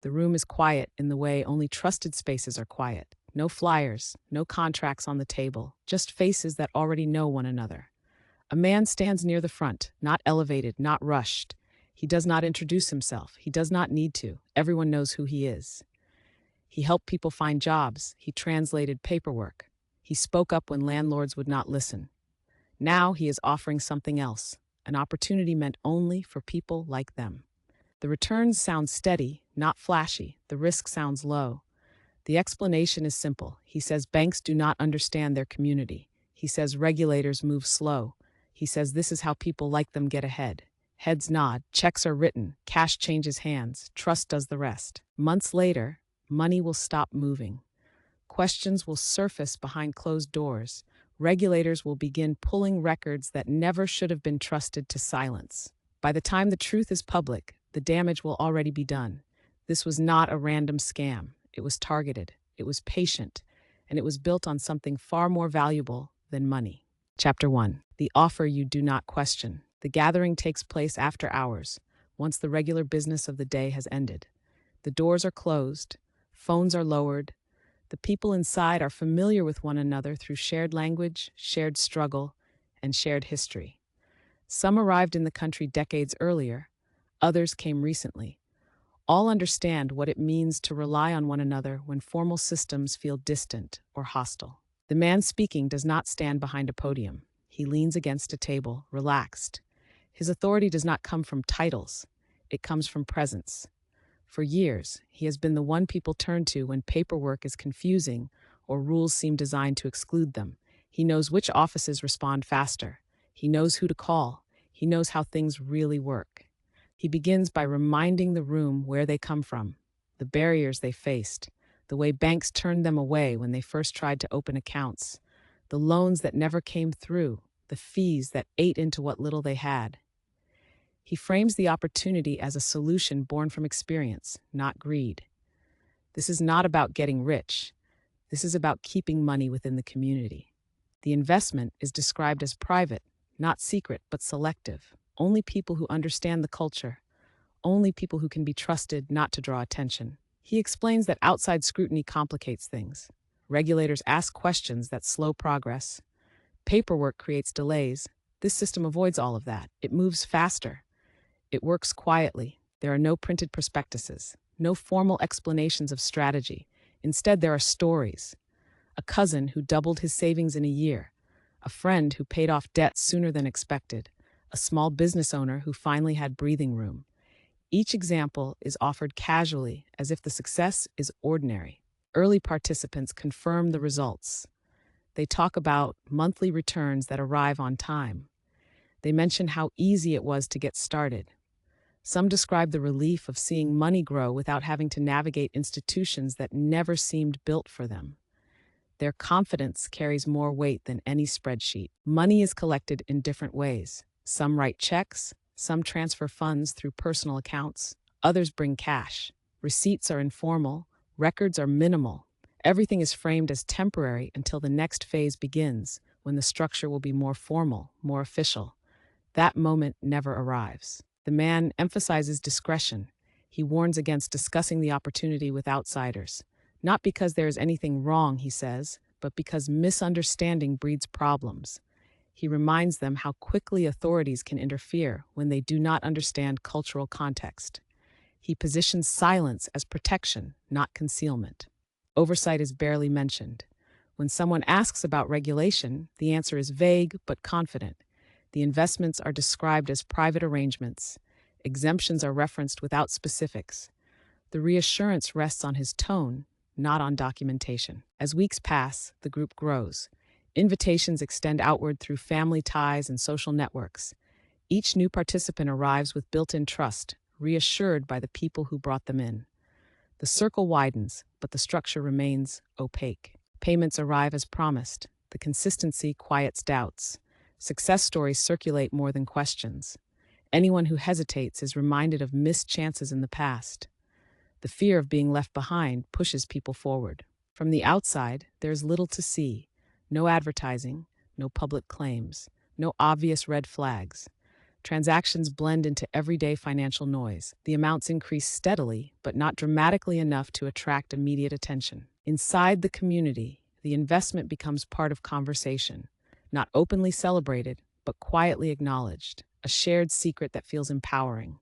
The room is quiet in the way only trusted spaces are quiet. No flyers, no contracts on the table, just faces that already know one another. A man stands near the front, not elevated, not rushed. He does not introduce himself. He does not need to. Everyone knows who he is. He helped people find jobs. He translated paperwork. He spoke up when landlords would not listen. Now he is offering something else, an opportunity meant only for people like them. The returns sound steady, not flashy. The risk sounds low. The explanation is simple. He says banks do not understand their community. He says regulators move slow. He says this is how people like them get ahead. Heads nod, checks are written, cash changes hands, trust does the rest. Months later, money will stop moving. Questions will surface behind closed doors. Regulators will begin pulling records that never should have been trusted to silence. By the time the truth is public, the damage will already be done. This was not a random scam. It was targeted, it was patient, and it was built on something far more valuable than money. Chapter 1. The offer you do not question. The gathering takes place after hours, once the regular business of the day has ended. The doors are closed, phones are lowered. The people inside are familiar with one another through shared language, shared struggle, and shared history. Some arrived in the country decades earlier, others came recently. All understand what it means to rely on one another when formal systems feel distant or hostile. The man speaking does not stand behind a podium. He leans against a table, relaxed. His authority does not come from titles. It comes from presence. For years, he has been the one people turn to when paperwork is confusing or rules seem designed to exclude them. He knows which offices respond faster. He knows who to call. He knows how things really work. He begins by reminding the room where they come from, the barriers they faced, the way banks turned them away when they first tried to open accounts, the loans that never came through, the fees that ate into what little they had. He frames the opportunity as a solution born from experience, not greed. This is not about getting rich. This is about keeping money within the community. The investment is described as private, not secret, but selective. Only people who understand the culture. Only people who can be trusted not to draw attention. He explains that outside scrutiny complicates things. Regulators ask questions that slow progress. Paperwork creates delays. This system avoids all of that. It moves faster. It works quietly. There are no printed prospectuses, no formal explanations of strategy. Instead, there are stories. A cousin who doubled his savings in a year. A friend who paid off debt sooner than expected. A small business owner who finally had breathing room. Each example is offered casually, as if the success is ordinary. Early participants confirm the results. They talk about monthly returns that arrive on time. They mention how easy it was to get started. Some describe the relief of seeing money grow without having to navigate institutions that never seemed built for them. Their confidence carries more weight than any spreadsheet. Money is collected in different ways. Some write checks, some transfer funds through personal accounts, others bring cash. Receipts are informal, records are minimal. Everything is framed as temporary until the next phase begins, when the structure will be more formal, more official. That moment never arrives. The man emphasizes discretion. He warns against discussing the opportunity with outsiders. Not because there is anything wrong, he says, but because misunderstanding breeds problems. He reminds them how quickly authorities can interfere when they do not understand cultural context. He positions silence as protection, not concealment. Oversight is barely mentioned. When someone asks about regulation, the answer is vague but confident. The investments are described as private arrangements. Exemptions are referenced without specifics. The reassurance rests on his tone, not on documentation. As weeks pass, the group grows. Invitations extend outward through family ties and social networks. Each new participant arrives with built-in trust, reassured by the people who brought them in. The circle widens, but the structure remains opaque. Payments arrive as promised. The consistency quiets doubts. Success stories circulate more than questions. Anyone who hesitates is reminded of missed chances in the past. The fear of being left behind pushes people forward. From the outside, there is little to see. No advertising, no public claims, no obvious red flags. Transactions blend into everyday financial noise. The amounts increase steadily, but not dramatically enough to attract immediate attention. Inside the community, the investment becomes part of conversation, not openly celebrated, but quietly acknowledged, a shared secret that feels empowering.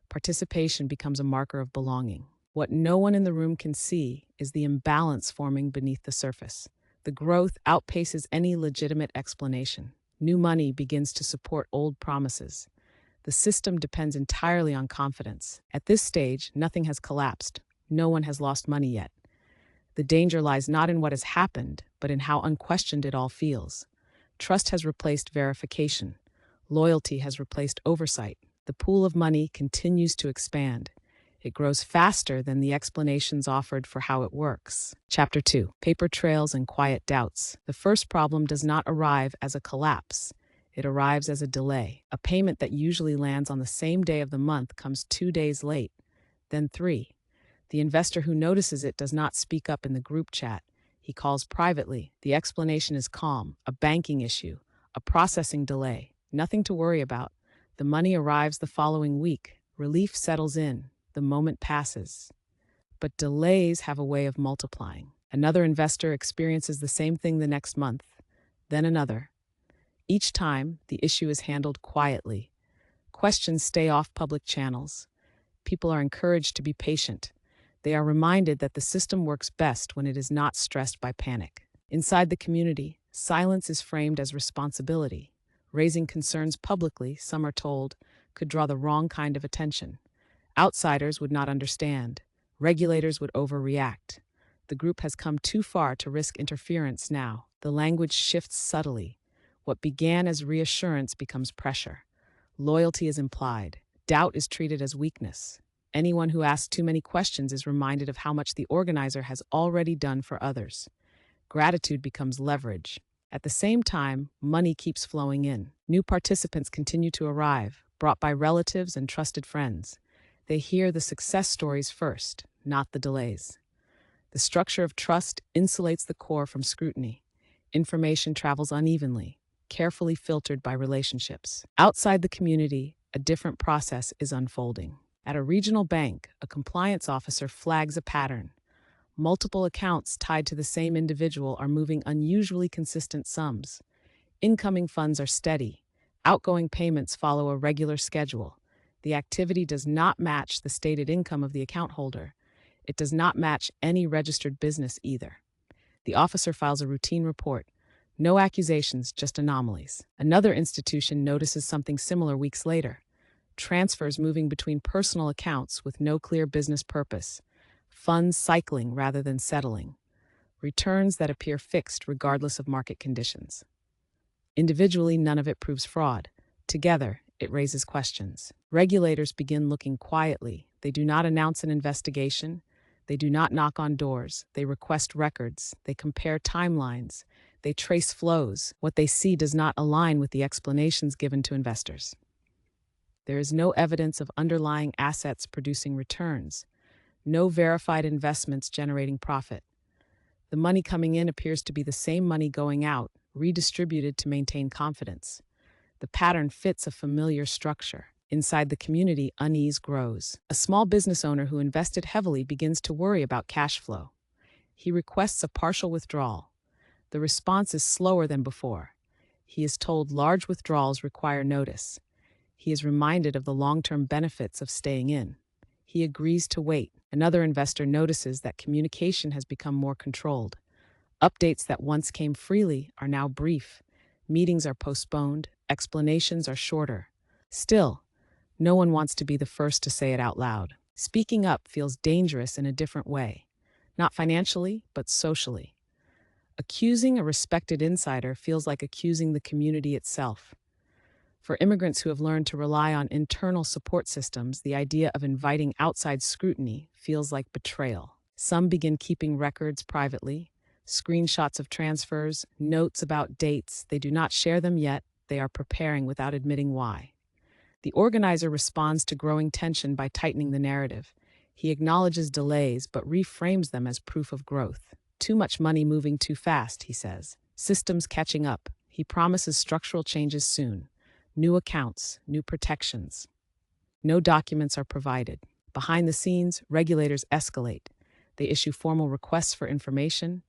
Participation becomes a marker of belonging. What no one in the room can see is the imbalance forming beneath the surface. The growth outpaces any legitimate explanation. New money begins to support old promises. The system depends entirely on confidence. At this stage, nothing has collapsed. No one has lost money yet. The danger lies not in what has happened, but in how unquestioned it all feels. Trust has replaced verification. Loyalty has replaced oversight. The pool of money continues to expand. It grows faster than the explanations offered for how it works. Chapter 2. Paper trails and quiet doubts. The first problem does not arrive as a collapse. It arrives as a delay. A payment that usually lands on the same day of the month comes 2 days late, then 3. The investor who notices it does not speak up in the group chat. He calls privately. The explanation is calm, a banking issue, a processing delay. Nothing to worry about. The money arrives the following week. Relief settles in. The moment passes. But delays have a way of multiplying. Another investor experiences the same thing the next month, then another. Each time, the issue is handled quietly. Questions stay off public channels. People are encouraged to be patient. They are reminded that the system works best when it is not stressed by panic. Inside the community, silence is framed as responsibility. Raising concerns publicly, some are told, could draw the wrong kind of attention. Outsiders would not understand. Regulators would overreact. The group has come too far to risk interference now. The language shifts subtly. What began as reassurance becomes pressure. Loyalty is implied. Doubt is treated as weakness. Anyone who asks too many questions is reminded of how much the organizer has already done for others. Gratitude becomes leverage. At the same time, money keeps flowing in. New participants continue to arrive, brought by relatives and trusted friends. They hear the success stories first, not the delays. The structure of trust insulates the core from scrutiny. Information travels unevenly, carefully filtered by relationships. Outside the community, a different process is unfolding. At a regional bank, a compliance officer flags a pattern. Multiple accounts tied to the same individual are moving unusually consistent sums. Incoming funds are steady. Outgoing payments follow a regular schedule. The activity does not match the stated income of the account holder. It does not match any registered business either. The officer files a routine report. No accusations, just anomalies. Another institution notices something similar weeks later. Transfers moving between personal accounts with no clear business purpose. Funds cycling rather than settling. Returns that appear fixed regardless of market conditions. Individually, none of it proves fraud. Together, it raises questions. Regulators begin looking quietly. They do not announce an investigation. They do not knock on doors. They request records. They compare timelines. They trace flows. What they see does not align with the explanations given to investors. There is no evidence of underlying assets producing returns. No verified investments generating profit. The money coming in appears to be the same money going out, redistributed to maintain confidence. The pattern fits a familiar structure. Inside the community, unease grows. A small business owner who invested heavily begins to worry about cash flow. He requests a partial withdrawal. The response is slower than before. He is told large withdrawals require notice. He is reminded of the long-term benefits of staying in. He agrees to wait. Another investor notices that communication has become more controlled. Updates that once came freely are now brief. Meetings are postponed. Explanations are shorter. Still, no one wants to be the first to say it out loud. Speaking up feels dangerous in a different way. Not financially, but socially. Accusing a respected insider feels like accusing the community itself. For immigrants who have learned to rely on internal support systems, the idea of inviting outside scrutiny feels like betrayal. Some begin keeping records privately, screenshots of transfers, notes about dates. They do not share them yet. They are preparing without admitting why. The organizer responds to growing tension by tightening the narrative. He acknowledges delays but reframes them as proof of growth. Too much money moving too fast, he says. Systems catching up. He promises structural changes soon. New accounts, new protections. No documents are provided. Behind the scenes, regulators escalate. They issue formal requests for information.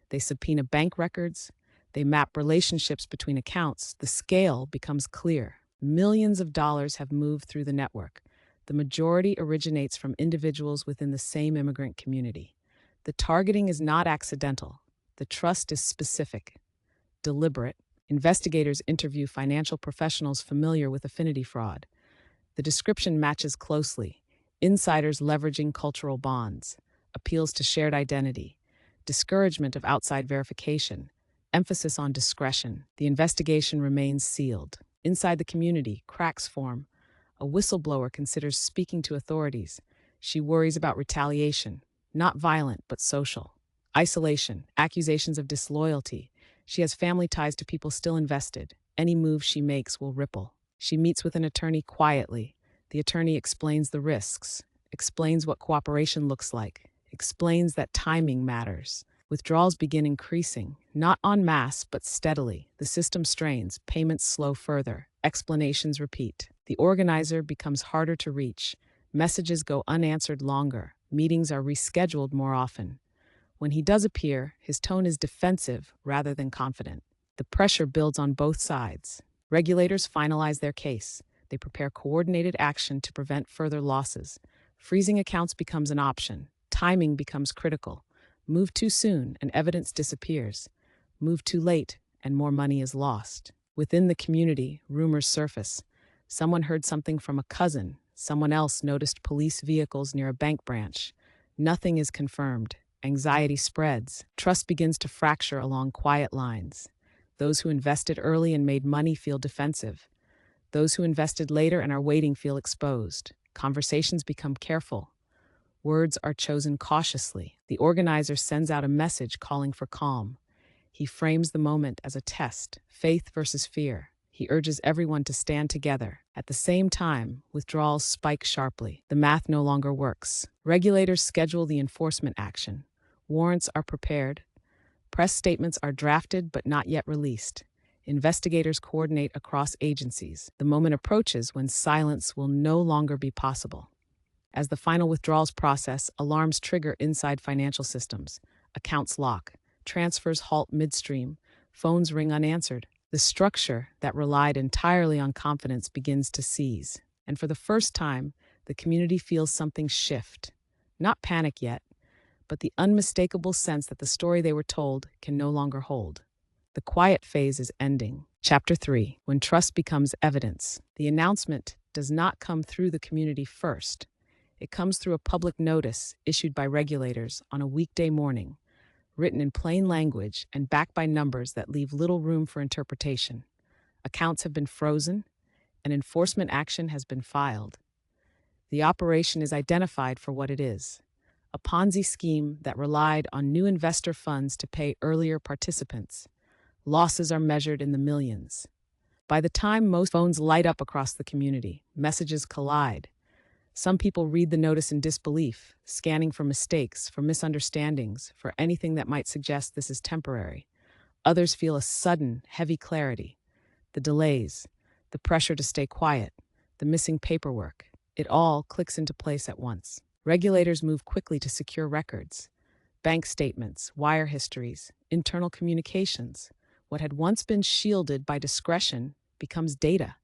They subpoena bank records. They map relationships between accounts. The scale becomes clear. Millions of dollars have moved through the network. The majority originates from individuals within the same immigrant community. The targeting is not accidental. The trust is specific, deliberate. Investigators interview financial professionals familiar with Affinity fraud. The description matches closely. Insiders leveraging cultural bonds, appeals to shared identity, discouragement of outside verification, emphasis on discretion. The investigation remains sealed. Inside the community, cracks form. A whistleblower considers speaking to authorities. She worries about retaliation, not violent but social. Isolation, accusations of disloyalty. She has family ties to people still invested. Any move she makes will ripple. She meets with an attorney quietly. The attorney explains the risks, explains what cooperation looks like, explains that timing matters. Withdrawals begin increasing, not en masse, but steadily. The system strains, payments slow further, explanations repeat. The organizer becomes harder to reach. Messages go unanswered longer. Meetings are rescheduled more often. When he does appear, his tone is defensive rather than confident. The pressure builds on both sides. Regulators finalize their case. They prepare coordinated action to prevent further losses. Freezing accounts becomes an option. Timing becomes critical. Move too soon and evidence disappears. Move too late and more money is lost. Within the community, rumors surface. Someone heard something from a cousin. Someone else noticed police vehicles near a bank branch. Nothing is confirmed. Anxiety spreads. Trust begins to fracture along quiet lines. Those who invested early and made money feel defensive. Those who invested later and are waiting feel exposed. Conversations become careful. Words are chosen cautiously. The organizer sends out a message calling for calm. He frames the moment as a test, faith versus fear. He urges everyone to stand together. At the same time, withdrawals spike sharply. The math no longer works. Regulators schedule the enforcement action. Warrants are prepared. Press statements are drafted but not yet released. Investigators coordinate across agencies. The moment approaches when silence will no longer be possible. As the final withdrawals process, alarms trigger inside financial systems. Accounts lock. Transfers halt midstream. Phones ring unanswered. The structure that relied entirely on confidence begins to seize. And for the first time, the community feels something shift. Not panic yet, but the unmistakable sense that the story they were told can no longer hold. The quiet phase is ending. Chapter 3. When trust becomes evidence. The announcement does not come through the community first. It comes through a public notice issued by regulators on a weekday morning, written in plain language and backed by numbers that leave little room for interpretation. Accounts have been frozen, and enforcement action has been filed. The operation is identified for what it is: a Ponzi scheme that relied on new investor funds to pay earlier participants. Losses are measured in the millions. By the time most phones light up across the community, messages collide. Some people read the notice in disbelief, scanning for mistakes, for misunderstandings, for anything that might suggest this is temporary. Others feel a sudden, heavy clarity. The delays, the pressure to stay quiet, the missing paperwork, it all clicks into place at once. Regulators move quickly to secure records. Bank statements, wire histories, internal communications. What had once been shielded by discretion becomes data.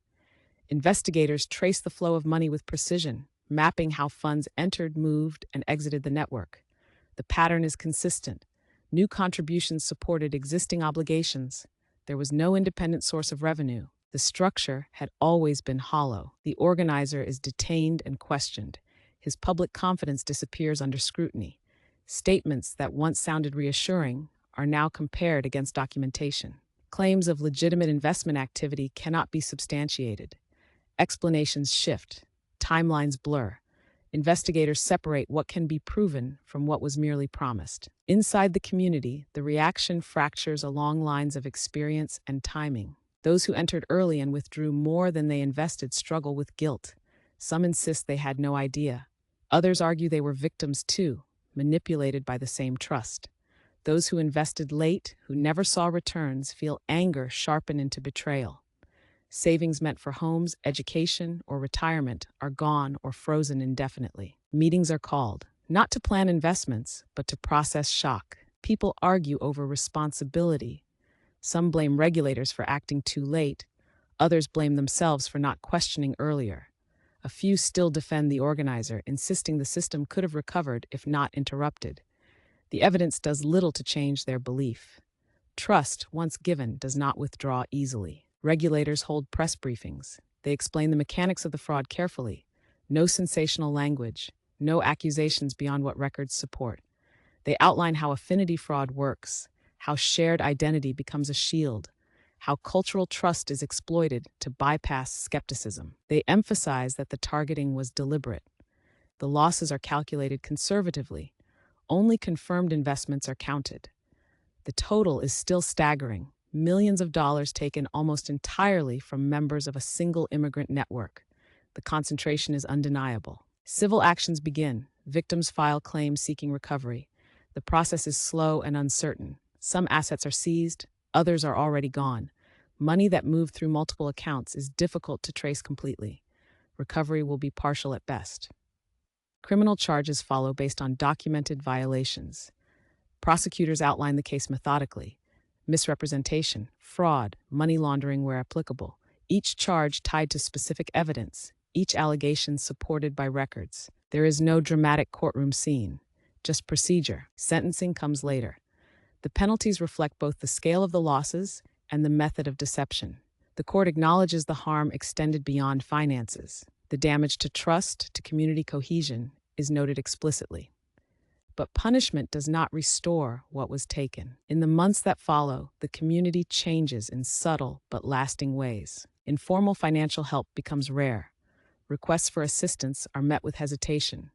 Investigators trace the flow of money with precision, mapping how funds entered, moved, and exited the network. The pattern is consistent. New contributions supported existing obligations. There was no independent source of revenue. The structure had always been hollow. The organizer is detained and questioned. His public confidence disappears under scrutiny. Statements that once sounded reassuring are now compared against documentation. Claims of legitimate investment activity cannot be substantiated. Explanations shift. Timelines blur. Investigators separate what can be proven from what was merely promised. Inside the community, the reaction fractures along lines of experience and timing. Those who entered early and withdrew more than they invested struggle with guilt. Some insist they had no idea. Others argue they were victims too, manipulated by the same trust. Those who invested late, who never saw returns, feel anger sharpen into betrayal. Savings meant for homes, education, or retirement are gone or frozen indefinitely. Meetings are called, not to plan investments, but to process shock. People argue over responsibility. Some blame regulators for acting too late. Others blame themselves for not questioning earlier. A few still defend the organizer, insisting the system could have recovered if not interrupted. The evidence does little to change their belief. Trust, once given, does not withdraw easily. Regulators hold press briefings. They explain the mechanics of the fraud carefully. No sensational language, no accusations beyond what records support. They outline how affinity fraud works, how shared identity becomes a shield, how cultural trust is exploited to bypass skepticism. They emphasize that the targeting was deliberate. The losses are calculated conservatively. Only confirmed investments are counted. The total is still staggering. Millions of dollars taken almost entirely from members of a single immigrant network. The concentration is undeniable. Civil actions begin. Victims file claims seeking recovery. The process is slow and uncertain. Some assets are seized, others are already gone. Money that moved through multiple accounts is difficult to trace completely. Recovery will be partial at best. Criminal charges follow based on documented violations. Prosecutors outline the case methodically. Misrepresentation, fraud, money laundering where applicable. Each charge tied to specific evidence, each allegation supported by records. There is no dramatic courtroom scene, just procedure. Sentencing comes later. The penalties reflect both the scale of the losses and the method of deception. The court acknowledges the harm extended beyond finances. The damage to trust, to community cohesion, is noted explicitly. But punishment does not restore what was taken. In the months that follow, the community changes in subtle but lasting ways. Informal financial help becomes rare. Requests for assistance are met with hesitation.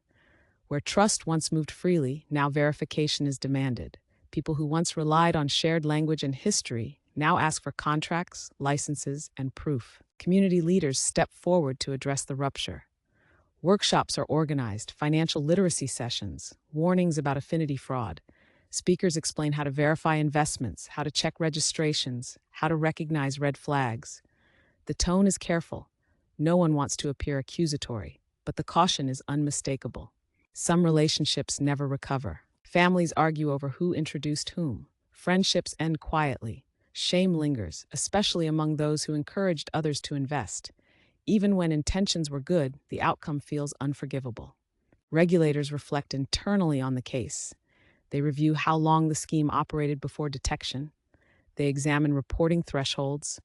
Where trust once moved freely, now verification is demanded. People who once relied on shared language and history now ask for contracts, licenses, and proof. Community leaders step forward to address the rupture. Workshops are organized, financial literacy sessions, warnings about affinity fraud. Speakers explain how to verify investments, how to check registrations, how to recognize red flags. The tone is careful. No one wants to appear accusatory, but the caution is unmistakable. Some relationships never recover. Families argue over who introduced whom. Friendships end quietly. Shame lingers, especially among those who encouraged others to invest. Even when intentions were good, the outcome feels unforgivable. Regulators reflect internally on the case. They review how long the scheme operated before detection. They examine reporting thresholds.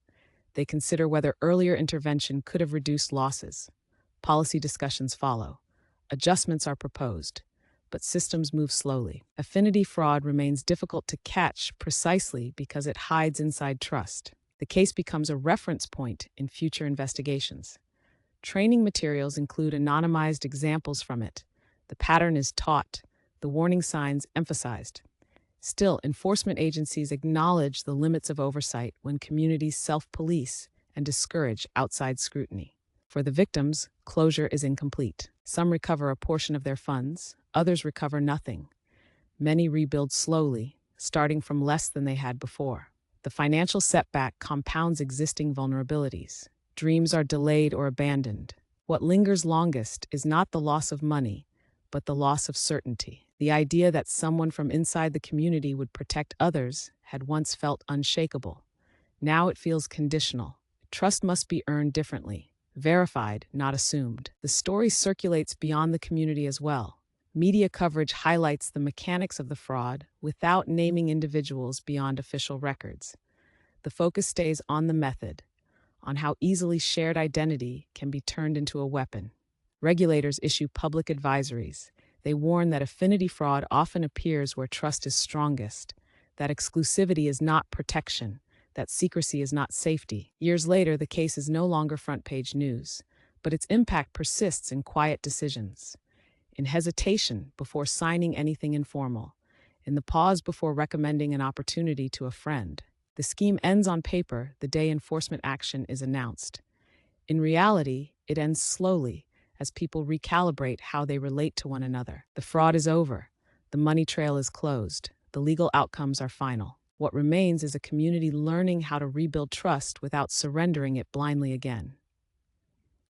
They consider whether earlier intervention could have reduced losses. Policy discussions follow. Adjustments are proposed, but systems move slowly. Affinity fraud remains difficult to catch precisely because it hides inside trust. The case becomes a reference point in future investigations. Training materials include anonymized examples from it. The pattern is taught, the warning signs emphasized. Still, enforcement agencies acknowledge the limits of oversight when communities self-police and discourage outside scrutiny. For the victims, closure is incomplete. Some recover a portion of their funds, others recover nothing. Many rebuild slowly, starting from less than they had before. The financial setback compounds existing vulnerabilities. Dreams are delayed or abandoned. What lingers longest is not the loss of money, but the loss of certainty. The idea that someone from inside the community would protect others had once felt unshakable. Now it feels conditional. Trust must be earned differently, verified, not assumed. The story circulates beyond the community as well. Media coverage highlights the mechanics of the fraud without naming individuals beyond official records. The focus stays on the method, on how easily shared identity can be turned into a weapon. Regulators issue public advisories. They warn that affinity fraud often appears where trust is strongest, that exclusivity is not protection, that secrecy is not safety. Years later, the case is no longer front-page news, but its impact persists in quiet decisions, in hesitation before signing anything informal, in the pause before recommending an opportunity to a friend. The scheme ends on paper the day enforcement action is announced. In reality, it ends slowly as people recalibrate how they relate to one another. The fraud is over. The money trail is closed. The legal outcomes are final. What remains is a community learning how to rebuild trust without surrendering it blindly again.